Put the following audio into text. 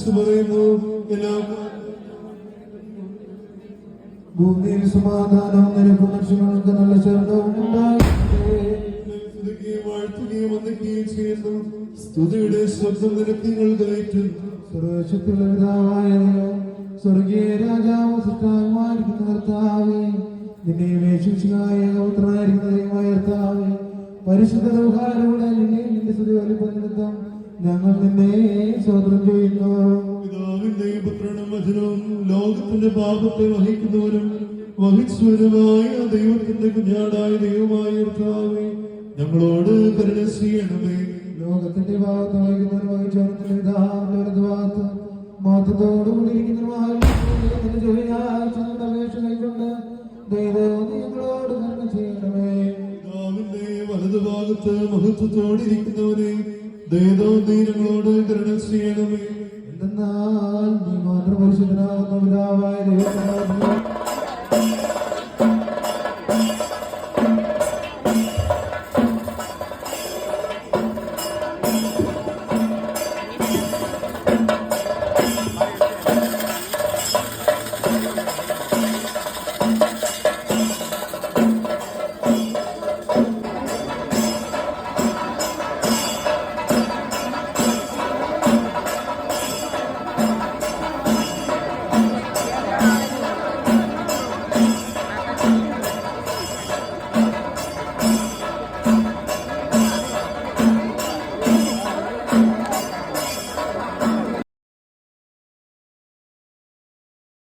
വിളിച്ചു പറയുന്നു. എല്ലാ ഭൂമിയിൽ സമാധാനവും നിനക്കും മനുഷ്യർക്ക് നല്ല ശരണവും ഉണ്ടാകട്ടെ. വാഴ്ത്തുകയും വന്ദിക്കുകയും ചെയ്യുന്നു. സ്തുതിയുടെ ശബ്ദം നിനക്ക് നിങ്ങൾ കയറ്റുന്നു. സർവശക്തിയുള്ള പിതാവായ ദൈവം, സ്വർഗീയ രാജാവ് സൃഷ്ടാവുമായിരിക്കുന്ന കർത്താവേ, നിന്നെ അപേക്ഷിച്ചായ പുത്രനായിരിക്കുന്ന ദൈവമായ കർത്താവേ, പരിശുദ്ധ വ്യവഹാരമുള്ള നിന്റെ സ്തുതി വലിപ്പനിമിത്തം ഞങ്ങൾ നിന്നെ സ്തോത്രം ചെയ്യുന്നു. പിതാവിന്റെയും പുത്രനും വചനവും ലോകത്തിന്റെ പാപത്തെ വഹിക്കുന്നവരും വഹിച്ചവരുമായ ദൈവത്തിന്റെ കുഞ്ഞാടായ ദൈവമായ കർത്താവേ, ഞങ്ങളോട് കരുണ ചെയ്യണമേ. ലോകത്തിന്റെ ഭാഗത്ത് വഹിക്കുന്നവരും വഹിച്ചവരുടെ ഭാഗത്ത് മോത്തത്തോടുകൂടിയിരിക്കുന്നതുമായ അപേക്ഷ കൈക്കൊണ്ട് ദൈവം ഞങ്ങളോട് കരുണ ചെയ്യണമേ. പിതാവിന്റെ വലതുഭാഗത്ത് മഹത്വത്തോടിരിക്കുന്നവരെ ദൈവം ഞങ്ങളോട് കരുണ ചെയ്യണമേ. എന്തെന്നാൽ നീ മാത്രം പരിശുദ്ധനാകുന്ന പിതാവായ ദൈവത്തിനാകുന്നു.